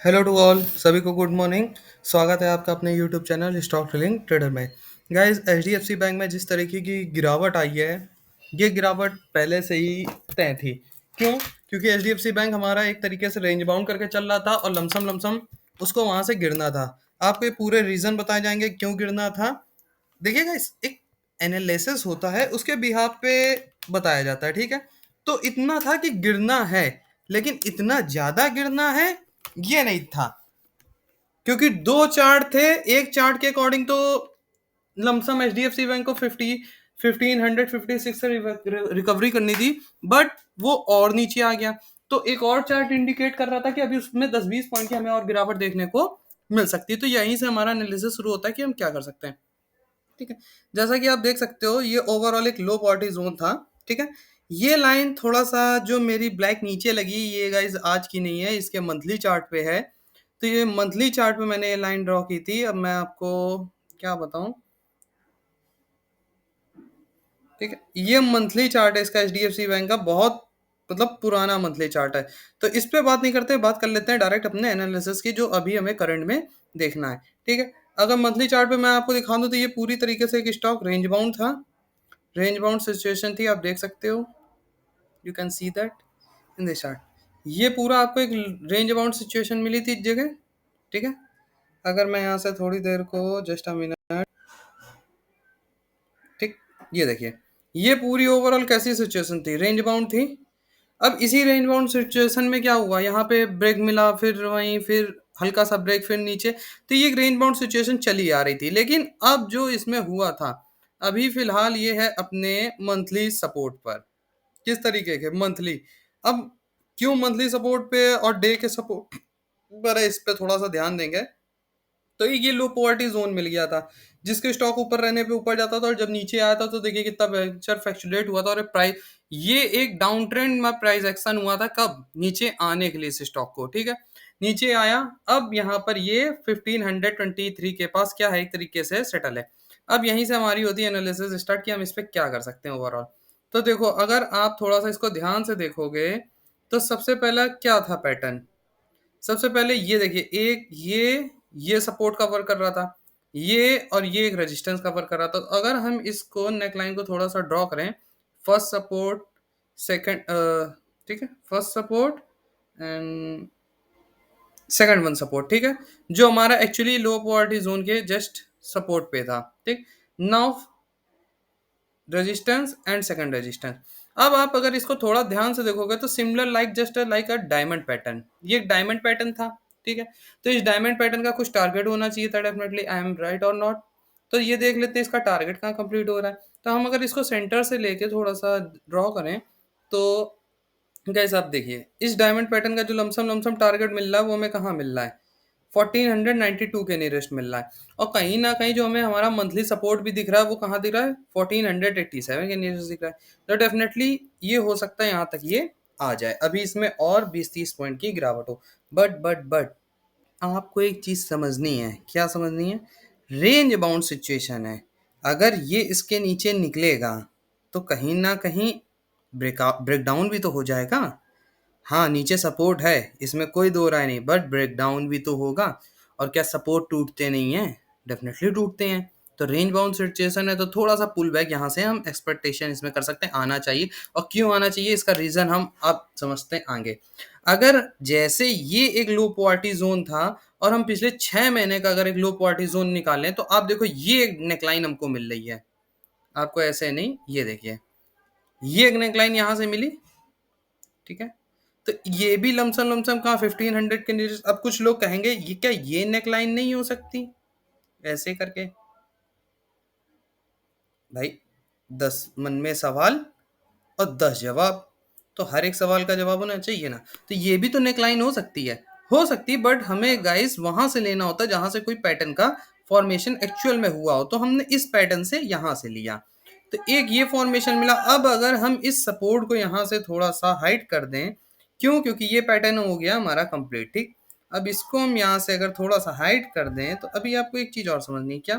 Hello to all, सभी को good morning. स्वागत है आपका अपने YouTube channel stock trading trader में। गाइस, एचडीएफसी बैंक में जिस तरीके की गिरावट आई है, ये गिरावट पहले से ही तय थी। क्यों? क्योंकि एचडीएफसी बैंक हमारा एक तरीके से रेंज बाउंड करके चल रहा था और लमसम लमसम उसको वहां से गिरना था। आपको ये पूरे रीजन बताए जाएंगे क्यों गिरना था। देखिए गाइस, एक एनालिसिस होता है, उसके बिहाफ पे बताया जाता है, ठीक है। तो इतना था कि गिरना है, लेकिन इतना ज्यादा गिरना है ये नहीं था। क्योंकि दो चार्ट थे। एक चार्ट के अकॉर्डिंग तो लमसम एचडीएफसी बैंक को 1556 से रिकवरी करनी थी, बट वो और नीचे आ गया। तो एक और चार्ट इंडिकेट कर रहा था कि अभी उसमें 10-20 पॉइंट की हमें और गिरावट देखने को मिल सकती है। तो यहीं से हमारा एनालिसिस शुरू होता है कि हम क्या कर सकते हैं, ठीक है। जैसा कि आप देख सकते हो, ये ओवरऑल एक लो पॉवर्टी जोन था, ठीक है। ये लाइन थोड़ा सा जो मेरी ब्लैक नीचे लगी, ये गाइज आज की नहीं है, इसके मंथली चार्ट पे है। तो ये मंथली चार्ट पे मैंने ये लाइन ड्रॉ की थी। अब मैं आपको क्या बताऊं, ठीक है। ये मंथली चार्ट है इसका, एचडीएफसी बैंक का बहुत मतलब पुराना मंथली चार्ट है। तो इस पे बात नहीं करते, बात कर लेते हैं डायरेक्ट अपने एनालिसिस की, जो अभी हमें करंट में देखना है, ठीक है। अगर मंथली चार्ट पे मैं आपको दिखा दूं, तो ये पूरी तरीके से एक स्टॉक रेंज बाउंड था। रेंज बाउंड सिचुएशन थी, आप देख सकते हो, you can see that in this chart. ये पूरा आपको एक रेंज बाउंड सिचुएशन मिली थी इस जगह, ठीक है। अगर मैं यहाँ से थोड़ी देर को जस्ट अ मिनट, ठीक, ये देखिए, ये पूरी ओवरऑल कैसी सिचुएशन थी, रेंज बाउंड थी। अब इसी रेंज बाउंड सिचुएशन में क्या हुआ, यहाँ पे ब्रेक मिला, फिर वहीं फिर हल्का सा ब्रेक, फिर नीचे। तो ये एक रेंज बाउंड सिचुएशन चली आ रही थी, लेकिन अब जो इसमें हुआ था, अभी फिलहाल ये है अपने मंथली सपोर्ट पर। किस तरीके के मंथली, अब क्यों मंथली सपोर्ट पे और डे के सपोर्ट पर है, इस पे थोड़ा सा ध्यान देंगे। तो ये लो पॉवर्टी जोन मिल गया था, जिसके स्टॉक ऊपर रहने पे ऊपर जाता था, और जब नीचे आया था तो देखिए कितना वेंचर फ्लक्चुएट हुआ था। और प्राइस, ये एक डाउन ट्रेंड में प्राइस एक्शन हुआ था, कब? नीचे आने के लिए इस स्टॉक को, ठीक है। नीचे आया, अब यहाँ पर ये 1523 के पास क्या है, एक तरीके से सेटल है। अब यहीं से हमारी होती है एनालिसिस स्टार्ट कि हम इस पे क्या कर सकते हैं ओवरऑल। तो देखो, अगर आप थोड़ा सा इसको ध्यान से देखोगे, तो सबसे पहला क्या था पैटर्न। सबसे पहले ये देखिए, एक ये सपोर्ट कवर कर रहा था, ये और ये एक रेजिस्टेंस कवर कर रहा था। तो अगर हम इसको नेकलाइन को थोड़ा सा ड्रॉ करें, फर्स्ट सपोर्ट, सेकंड, ठीक है, first support and second one support, ठीक है, जो हमारा एक्चुअली लो पॉवर्टी जोन के जस्ट सपोर्ट पे था, ठीक। Now resistance and second resistance. अब आप अगर इसको थोड़ा ध्यान से देखोगे, तो similar like just like a diamond pattern, ये एक डायमंड पैटर्न था, ठीक है। तो इस डायमंड पैटर्न का कुछ टारगेट होना चाहिए था, डेफिनेटली, आई एम राइट और नॉट। तो ये देख लेते हैं इसका टारगेट कहाँ कंप्लीट हो रहा है। तो हम अगर इसको सेंटर से लेके थोड़ा सा ड्रॉ करें, तो गाइस आप देखिए, इस डायमंड पैटर्न का जो लमसम लमसम टारगेट मिल रहा है, वो हमें कहाँ मिल रहा है, 1492 के नियरेस्ट मिल रहा है। और कहीं ना कहीं जो हमें हमारा मंथली सपोर्ट भी दिख रहा है, वो कहाँ दिख रहा है, 1487 के नियरेस्ट दिख रहा है। तो डेफिनेटली ये हो सकता है यहाँ तक ये आ जाए, अभी इसमें और 20-30 पॉइंट की गिरावट हो। बट आपको एक चीज समझनी है, क्या समझनी है, रेंज बाउंड सिचुएशन है। अगर ये इसके नीचे निकलेगा, तो कहीं ना कहीं ब्रेकडाउन भी तो हो जाएगा। हाँ, नीचे सपोर्ट है, इसमें कोई दो राय नहीं, बट ब्रेकडाउन भी तो होगा। और क्या सपोर्ट टूटते नहीं हैं? डेफिनेटली टूटते हैं। तो रेंज बाउंड सिचुएशन है, तो थोड़ा सा पुल बैक यहाँ से हम एक्सपेक्टेशन इसमें कर सकते हैं, आना चाहिए। और क्यों आना चाहिए, इसका रीजन हम अब समझते हैं आगे। अगर जैसे ये एक लो पॉवर्टी जोन था, और हम पिछले 6 महीने का अगर एक लो पॉवर्टी जोन निकालें, तो आप देखो ये एक नेकलाइन हमको मिल रही है। आपको ऐसे नहीं, ये देखिए, ये एक नेकलाइन यहाँ से मिली, ठीक है। तो ये भी लमसम लमसम कहाँ 1500 के नीचे। अब कुछ लोग कहेंगे, ये क्या, ये नेकलाइन नहीं हो सकती ऐसे करके। भाई, 10 मन में सवाल और 10 जवाब, तो हर एक सवाल का जवाब होना चाहिए ना। तो ये भी तो नेकलाइन हो सकती है, हो सकती, बट हमें गाइस वहां से लेना होता है जहां से कोई पैटर्न का फॉर्मेशन एक्चुअल में हुआ हो। तो हमने इस पैटर्न से यहां से लिया, तो एक ये फॉर्मेशन मिला। अब अगर हम इस सपोर्ट को यहाँ से थोड़ा सा हाइड कर दें, क्यों? क्योंकि ये पैटर्न हो गया हमारा कंप्लीट, ठीक। अब इसको हम यहाँ से अगर थोड़ा सा हाइड कर दें, तो अभी आपको एक चीज और समझनी है, क्या,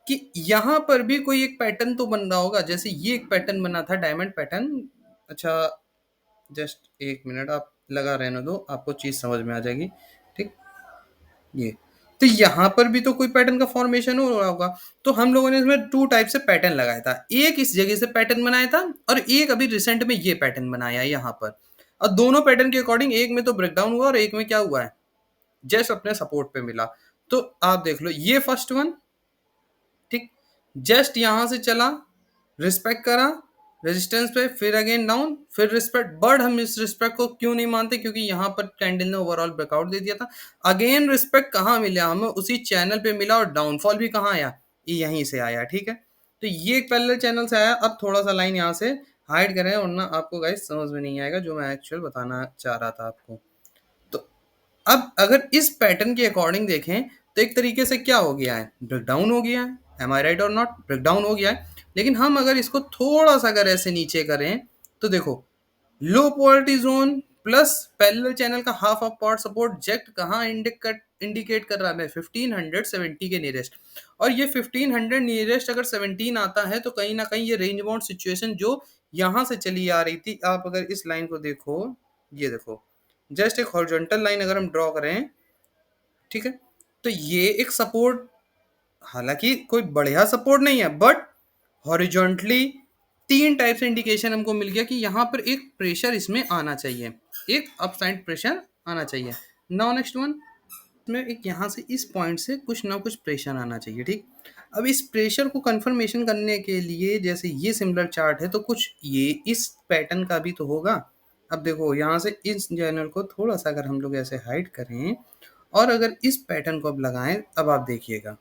कि यहाँ पर भी कोई एक पैटर्न तो बन रहा होगा। जैसे ये एक पैटर्न बना था, डायमंड पैटर्न। अच्छा, जस्ट एक मिनट आप लगा रहने दो, आपको चीज समझ में आ जाएगी, ठीक। ये। तो यहाँ पर भी तो कोई पैटर्न का फॉर्मेशन हो रहा होगा। तो हम लोगों ने इसमें 2 टाइप से पैटर्न लगाया था। एक इस जगह से पैटर्न बनाया था और एक अभी रिसेंट में ये पैटर्न बनाया है यहाँ पर। और दोनों पैटर्न के अकॉर्डिंग एक में तो ब्रेकडाउन हुआ और एक में क्या हुआ है, जस्ट अपने सपोर्ट पे मिला। तो आप देख लो ये फर्स्ट वन, ठीक, जस्ट यहां से चला, रिस्पेक्ट करा रेजिस्टेंस पे, फिर अगेन डाउन, फिर रिस्पेक्ट। बट हम इस रिस्पेक्ट को क्यों नहीं मानते, क्योंकि यहाँ पर कैंडल ने ओवरऑल ब्रेकआउट दे दिया था। अगेन रिस्पेक्ट कहाँ मिला हमें, उसी चैनल पे मिला, और डाउनफॉल भी कहाँ आया, ये यहीं से आया, ठीक है। तो ये एक पैरेलल चैनल से आया। अब थोड़ा सा लाइन यहाँ से हाइड करें, वरना आपको गाइस समझ में नहीं आएगा जो मैं एक्चुअल बताना चाह रहा था आपको। तो अब अगर इस पैटर्न के अकॉर्डिंग देखें तो एक तरीके से क्या हो गया है, ब्रेकडाउन हो गया है, एम आई राइट और नॉट, ब्रेकडाउन हो गया है। लेकिन हम अगर इसको थोड़ा सा अगर ऐसे नीचे करें तो देखो, लो polarity zone plus parallel channel का हाफ ऑफ पार्ट सपोर्ट जेक्ट कहाँ इंडिकेट कर रहा है, 1570 के नियरेस्ट। और ये 1500 नियरेस्ट अगर 17 आता है तो कहीं ना कहीं ये रेंज बाउंड सिचुएशन जो यहाँ से चली आ रही थी, आप अगर इस लाइन को देखो, ये देखो, जस्ट एक हॉरिजॉन्टल लाइन अगर हम ड्रॉ करें, ठीक है, तो ये एक सपोर्ट, हालांकि कोई बढ़िया सपोर्ट नहीं है, बट हॉरिजॉन्टली तीन टाइप से इंडिकेशन हमको मिल गया कि यहाँ पर एक प्रेशर इसमें आना चाहिए, एक अपसाइड प्रेशर आना चाहिए। नाउ नेक्स्ट वन में एक यहाँ से इस पॉइंट से कुछ ना कुछ प्रेशर आना चाहिए, ठीक। अब इस प्रेशर को कंफर्मेशन करने के लिए जैसे ये सिमिलर चार्ट है तो कुछ ये इस पैटर्न का भी तो होगा। अब देखो यहाँ से इस चैनल को थोड़ा सा अगर हम लोग ऐसे हाइड करें और अगर इस पैटर्न को अब लगाएं, अब आप देखिएगा,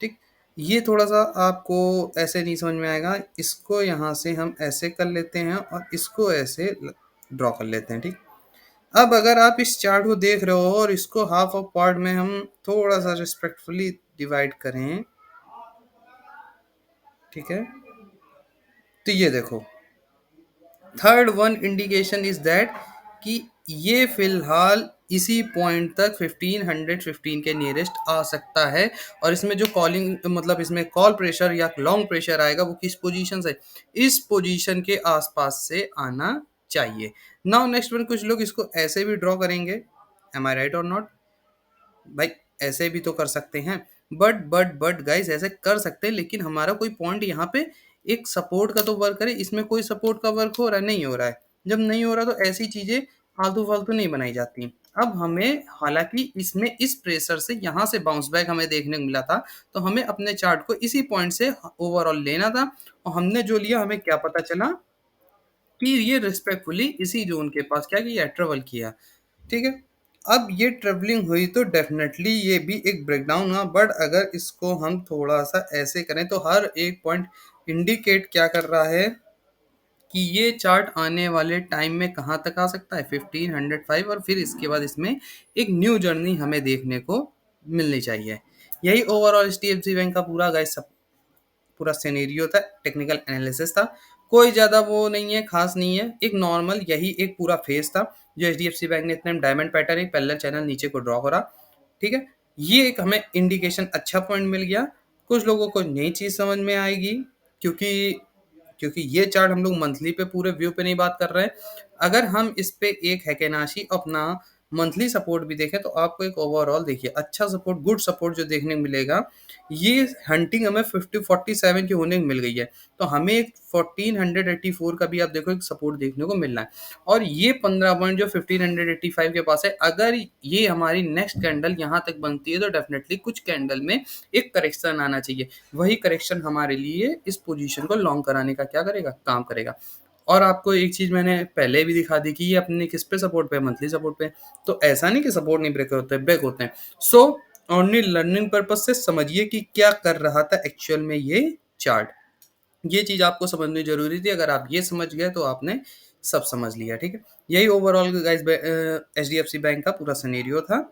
ठीक, ये थोड़ा सा आपको ऐसे नहीं समझ में आएगा। इसको यहाँ से हम ऐसे कर लेते हैं और इसको ऐसे ड्रॉ कर लेते हैं, ठीक। अब अगर आप इस चार्ट को देख रहे हो और इसको हाफ ऑफ पार्ट में हम थोड़ा सा रिस्पेक्टफुली डिवाइड करें, ठीक है, तो ये देखो, third one indication is that कि ये फिलहाल इसी पॉइंट तक 1515 के नियरेस्ट आ सकता है। और इसमें जो कॉलिंग मतलब इसमें कॉल प्रेशर या लॉन्ग प्रेशर आएगा वो किस पोजीशन से, इस पोजीशन के आसपास से आना चाहिए। नाउ नेक्स्ट वन, कुछ लोग इसको ऐसे भी ड्रॉ करेंगे, एम आई राइट और नॉट, भाई ऐसे भी तो कर सकते हैं। बट गाइस ऐसे कर सकते हैं, लेकिन हमारा कोई पॉइंट यहाँ पे एक सपोर्ट का तो वर्क करे, इसमें कोई सपोर्ट का वर्क हो रहा है, नहीं हो रहा है। जब नहीं हो रहा तो ऐसी चीजें फालतू फालतू नहीं बनाई जाती। अब हमें हालांकि इसमें इस प्रेशर से यहाँ से बाउंस बैक हमें देखने को मिला था, तो हमें अपने चार्ट को इसी पॉइंट से ओवरऑल लेना था। और हमने जो लिया हमें क्या पता चला कि ये रिस्पेक्टफुली इसी जोन के पास क्या किया, ट्रेवल किया, ठीक है। अब ये ट्रेवलिंग हुई तो डेफिनेटली ये भी एक ब्रेकडाउन हुआ। बट अगर इसको हम थोड़ा सा ऐसे करें तो हर एक पॉइंट इंडिकेट क्या कर रहा है कि ये चार्ट आने वाले टाइम में कहाँ तक आ सकता है, 1505, और फिर इसके बाद इसमें एक न्यू जर्नी हमें देखने को मिलनी चाहिए। यही ओवरऑल HDFC बैंक का पूरा गाइस पूरा सिनेरियो था, टेक्निकल एनालिसिस था। कोई ज़्यादा वो नहीं है, खास नहीं है, एक नॉर्मल यही एक पूरा फेज था जो HDFC बैंक ने इतने डायमंड पैटर्न एक पैरेलल चैनल नीचे को ड्रॉ करा, ठीक है। ये एक हमें इंडिकेशन अच्छा पॉइंट मिल गया। कुछ लोगों को नई चीज़ समझ में आएगी, क्योंकि क्योंकि ये चार्ट हम लोग मंथली पे पूरे व्यू पे नहीं बात कर रहे हैं। अगर हम इस पे एक हैकेनाशी अपना मंथली सपोर्ट भी देखें तो आपको एक ओवरऑल देखिए अच्छा सपोर्ट, गुड सपोर्ट जो देखने को मिलेगा। ये हंटिंग हमें 5047 की होने को मिल गई है, तो हमें एक 1484 का भी आप देखो एक सपोर्ट देखने को मिल रहा है। और ये 15 पॉइंट जो 1585 के पास है, अगर ये हमारी नेक्स्ट कैंडल यहाँ तक बनती है तो डेफिनेटली कुछ कैंडल में एक करेक्शन आना चाहिए। वही करेक्शन हमारे लिए इस पोजीशन को लॉन्ग कराने का क्या करेगा, काम करेगा। और आपको एक चीज मैंने पहले भी दिखा दी कि ये अपने किस पे सपोर्ट पे, मंथली सपोर्ट पे। तो ऐसा नहीं कि सपोर्ट नहीं ब्रेक होते हैं, ब्रेक होते हैं। सो ओनली लर्निंग पर्पज से समझिए कि क्या कर रहा था एक्चुअल में ये चार्ट। ये चीज आपको समझनी जरूरी थी। अगर आप ये समझ गए तो आपने सब समझ लिया, ठीक है। यही ओवरऑल गाइस HDFC बैंक का पूरा सिनेरियो था।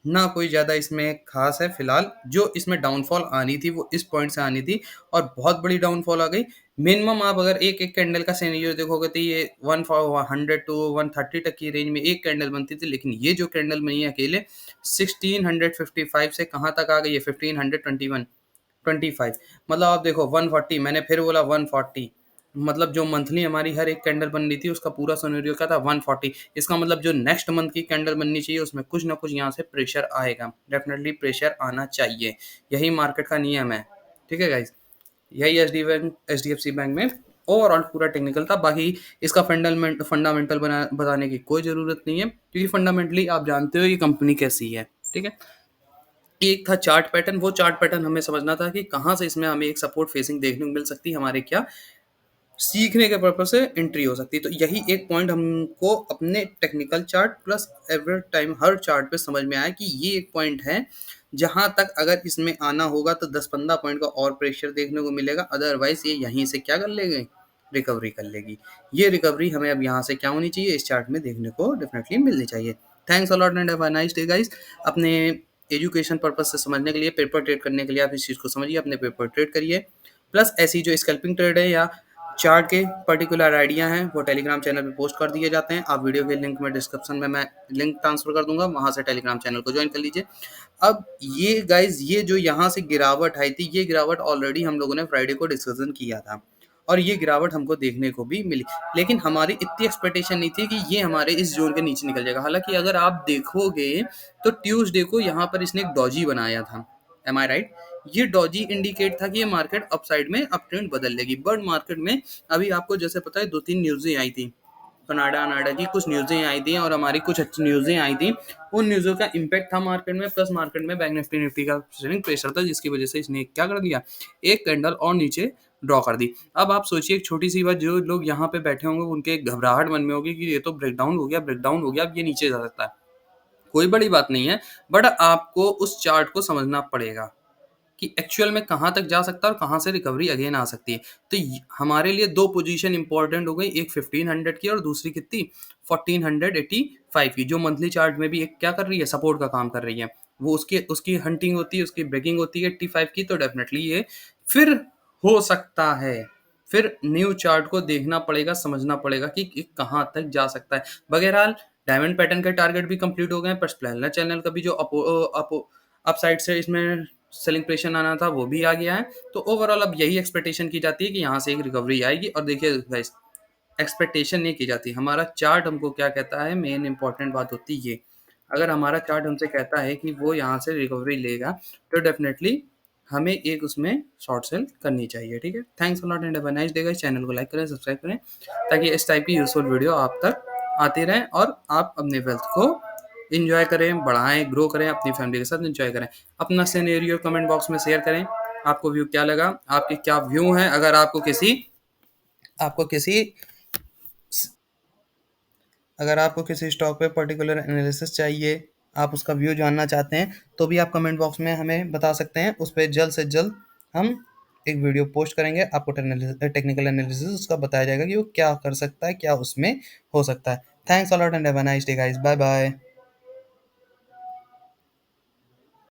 ना कोई ज़्यादा इसमें खास है फिलहाल। जो इसमें डाउनफॉल आनी थी वो इस पॉइंट से आनी थी, और बहुत बड़ी डाउनफॉल आ गई। मिनिमम आप अगर एक एक कैंडल का सिनेरियो देखोगे तो ये 100 टू 130 तक की रेंज में एक कैंडल बनती थी, लेकिन ये जो कैंडल बनी है अकेले 1655 से कहाँ तक आ गई है, 1521 25। मतलब आप देखो 140, मैंने फिर बोला 140, मतलब जो मंथली हमारी हर एक कैंडल बन रही थी उसका पूरा सिनेरियो क्या था 140। इसका मतलब जो नेक्स्ट मंथ की कैंडल बननी चाहिए उसमें कुछ ना कुछ यहाँ से प्रेशर आएगा, डेफिनेटली प्रेशर आना चाहिए। यही मार्केट का नियम है। ठीक है गाइस, यही H D F C bank में ओवरऑल पूरा टेक्निकल था। बाकी इसका फंडामेंटल बताने की कोई ज़रूरत नहीं है, क्योंकि फंडामेंटली आप जानते हो ये कंपनी कैसी है। ठीक है, एक था चार्ट पैटर्न, वो चार्ट पैटर्न हमें समझना था कि कहाँ से इसमें हमें एक सपोर्ट फेसिंग देखने को मिल सकती है, हमारे क्या सीखने के पर्पज से एंट्री हो सकती है। तो यही एक पॉइंट हमको अपने technical chart plus every time हर चार्ट पे समझ में आया कि ये एक पॉइंट है जहां तक अगर इसमें आना होगा तो 10-15 पॉइंट का और प्रेशर देखने को मिलेगा, अदरवाइज ये यहीं से क्या कर लेंगे, रिकवरी कर लेगी। ये रिकवरी हमें अब यहाँ से क्या होनी चाहिए, इस चार्ट में देखने को डेफिनेटली मिलनी चाहिए। Thanks a lot and have a nice day guys. अपने एजुकेशन पर्पज से समझने के लिए, पेपर ट्रेड करने के लिए आप इस चीज़ को समझिए, अपने पेपर ट्रेड करिए। प्लस ऐसी जो स्कैल्पिंग ट्रेड है या चार्ट के पर्टिकुलर आइडिया हैं वो टेलीग्राम चैनल पे पोस्ट कर दिए जाते हैं। आप वीडियो के लिंक में डिस्क्रिप्शन में मैं लिंक ट्रांसफर कर दूंगा, वहां से टेलीग्राम चैनल को ज्वाइन कर लीजिए। अब ये गाइज, ये जो यहाँ से गिरावट आई थी, ये गिरावट ऑलरेडी हम लोगों ने फ्राइडे को डिस्कशन किया था और ये गिरावट हमको देखने को भी मिली, लेकिन हमारी इतनी एक्सपेक्टेशन नहीं थी कि ये हमारे इस जोन के नीचे निकल जाएगा। हालांकि अगर आप देखोगे तो ट्यूसडे को यहाँ पर इसने एक डॉजी बनाया था, एम आई राइट। ये डॉजी इंडिकेट था कि ये मार्केट अपसाइड में अप ट्रेंड बदल लेगी, बट मार्केट में अभी आपको जैसे पता है 2-3 न्यूज़ें आई थी, कनाडा अनाडा की कुछ न्यूज़ें आई थी और हमारी कुछ अच्छी न्यूज़ें आई थी। उन न्यूज़ों का इम्पैक्ट था मार्केट में, प्लस मार्केट में बैंक निफ्टी का सेलिंग प्रेशर था, जिसकी वजह से इसने क्या कर दिया, एक कैंडल और नीचे ड्रॉ कर दी। अब आप सोचिए एक छोटी सी बात, जो लोग यहाँ पे बैठे होंगे उनके एक घबराहट मन में होगी कि ये तो ब्रेकडाउन हो गया, ब्रेकडाउन हो गया, अब ये नीचे जा सकता है। कोई बड़ी बात नहीं है, बट आपको उस चार्ट को समझना पड़ेगा कि एक्चुअल में कहाँ तक जा सकता है और कहाँ से रिकवरी अगेन आ सकती है। तो हमारे लिए दो पोजीशन इंपॉर्टेंट हो गई, एक 1500 की और दूसरी कितनी, 1485 की, जो मंथली चार्ट में भी एक क्या कर रही है, सपोर्ट का काम कर रही है। वो उसकी उसकी हंटिंग होती है, उसकी ब्रेकिंग होती है 85 की, तो डेफिनेटली ये फिर हो सकता है। फिर न्यू चार्ट को देखना पड़ेगा, समझना पड़ेगा कि कहाँ तक जा सकता है। बहरहाल डायमंड पैटर्न के टारगेट भी कंप्लीट हो गए, पर प्लैनर चैनल का भी जो अप साइड से इसमें सेलिंग प्रेशर आना था वो भी आ गया है। तो ओवरऑल अब यही एक्सपेक्टेशन की जाती है कि यहाँ से एक रिकवरी आएगी। और देखिए गाइस, एक्सपेक्टेशन नहीं की जाती, हमारा चार्ट हमको क्या कहता है, मेन इंपॉर्टेंट बात होती है ये। अगर हमारा चार्ट हमसे कहता है कि वो यहाँ से रिकवरी लेगा तो डेफिनेटली हमें एक उसमें शॉर्ट सेल करनी चाहिए। ठीक है, thanks a lot and have a nice day guys. Channel को लाइक करें, सब्सक्राइब करें, ताकि इस टाइप की यूजफुल वीडियो आप तक आती रहें और आप अपने वेल्थ को इंजॉय करें, बढ़ाएं, ग्रो करें, अपनी फैमिली के साथ इंजॉय करें। अपना सिनेरियो कमेंट बॉक्स में शेयर करें, आपको व्यू क्या लगा, आपके क्या व्यू हैं। आपको किसी अगर आपको किसी स्टॉक पे पर्टिकुलर एनालिसिस चाहिए, आप उसका व्यू जानना चाहते हैं, तो भी आप कमेंट बॉक्स में हमें बता सकते हैं। उस पर जल्द से जल्द हम एक वीडियो पोस्ट करेंगे, आपको टेक्निकल एनालिसिस उसका बताया जाएगा कि वो क्या कर सकता है, क्या उसमें हो सकता है। Thanks a lot and have a nice day guys, bye bye.